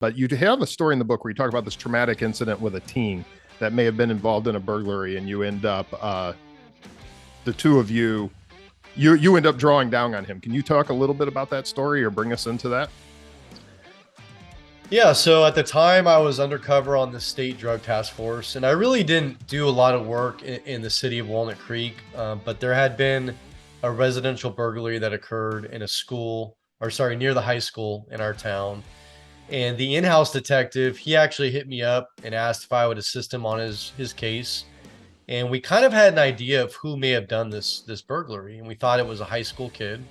But you have a story in the book where you talk about this traumatic incident with a teen that may have been involved in a burglary, and you end up the two of you end up drawing down on him. Can you talk a little bit about that story or bring us into that? Yeah, so at the time I was undercover on the state drug task force, and I really didn't do a lot of work in the city of Walnut Creek, but there had been a residential burglary that occurred in a school, or sorry, near the high school in our town. And the in-house detective, he actually hit me up and asked if I would assist him on his case. And we kind of had an idea of who may have done this burglary, and we thought it was a high school kid.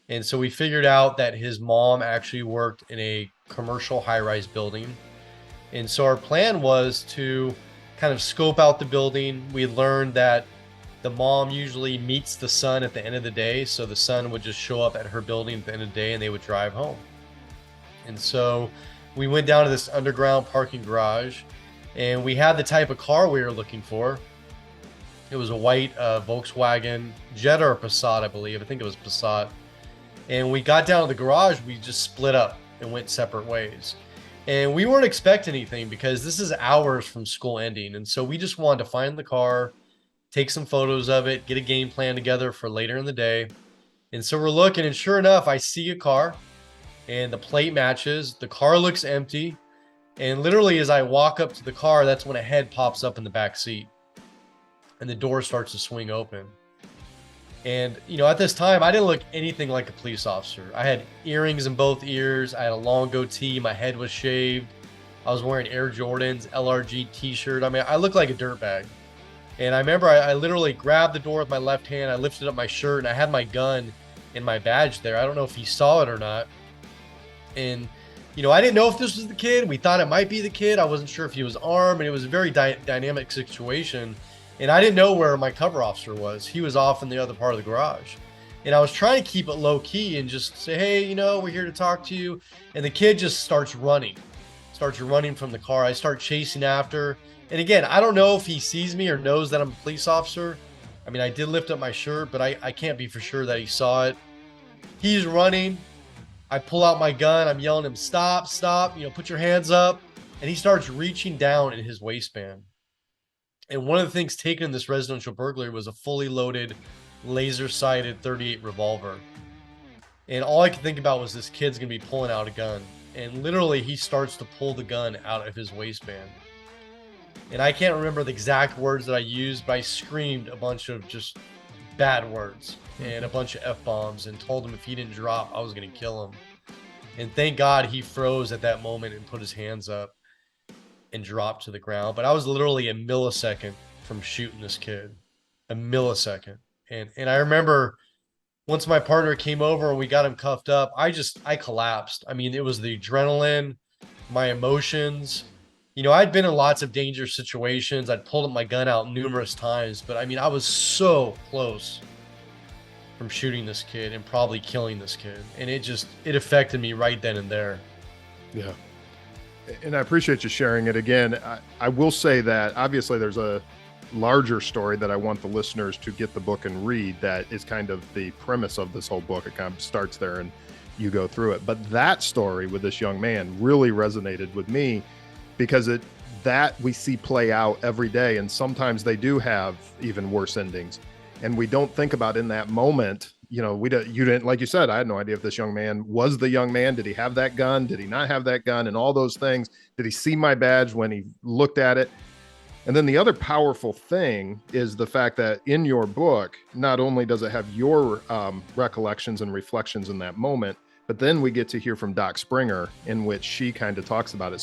And so we figured out that his mom actually worked in a commercial high-rise building. And so our plan was to kind of scope out the building. We learned that the mom usually meets the son at the end of the day. So the son would just show up at her building at the end of the day and they would drive home. And so we went down to this underground parking garage and we had the type of car we were looking for. It was a white Volkswagen Jetta or Passat, I believe. I think it was Passat. And we got down to the garage, we just split up and went separate ways. And we weren't expecting anything because this is hours from school ending. And so we just wanted to find the car, take some photos of it, get a game plan together for later in the day. And so we're looking, and sure enough, I see a car and the plate matches. The car looks empty. And literally, as I walk up to the car, that's when a head pops up in the back seat and the door starts to swing open. And, you know, at this time, I didn't look anything like a police officer. I had earrings in both ears. I had a long goatee. My head was shaved. I was wearing Air Jordans, LRG t-shirt. I mean, I looked like a dirtbag. And I remember I literally grabbed the door with my left hand. I lifted up my shirt and I had my gun and my badge there. I don't know if he saw it or not. And, you know, I didn't know if this was the kid. We thought it might be the kid. I wasn't sure if he was armed, and it was a very dynamic situation. And I didn't know where my cover officer was. He was off in the other part of the garage. And I was trying to keep it low key and just say, hey, you know, we're here to talk to you. And the kid just starts running from the car. I start chasing after. And again, I don't know if he sees me or knows that I'm a police officer. I mean, I did lift up my shirt, but I can't be for sure that he saw it. He's running. I pull out my gun. I'm yelling him, stop, stop, you know, put your hands up. And he starts reaching down in his waistband. And one of the things taken in this residential burglary was a fully loaded, laser-sighted .38 revolver. And all I could think about was this kid's going to be pulling out a gun. And literally, he starts to pull the gun out of his waistband. And I can't remember the exact words that I used, but I screamed a bunch of just bad words and a bunch of F-bombs and told him if he didn't drop, I was going to kill him. And thank God he froze at that moment and put his hands up and dropped to the ground. But I was literally a millisecond from shooting this kid. A millisecond. And I remember once my partner came over and we got him cuffed up, I collapsed. I mean, it was the adrenaline, my emotions. You know, I'd been in lots of dangerous situations. I'd pulled my gun out numerous times, but I mean, I was so close from shooting this kid and probably killing this kid. And it affected me right then and there. Yeah. And I appreciate you sharing it again. I will say that obviously there's a larger story that I want the listeners to get the book and read that is kind of the premise of this whole book. It kind of starts there and you go through it. But that story with this young man really resonated with me because that we see play out every day. And sometimes they do have even worse endings. And we don't think about in that moment, you know, you didn't, like you said, I had no idea if this young man was the young man. Did he have that gun? Did he not have that gun? And all those things. Did he see my badge when he looked at it? And then the other powerful thing is the fact that in your book, not only does it have your recollections and reflections in that moment, but then we get to hear from Doc Springer, in which she kind of talks about it.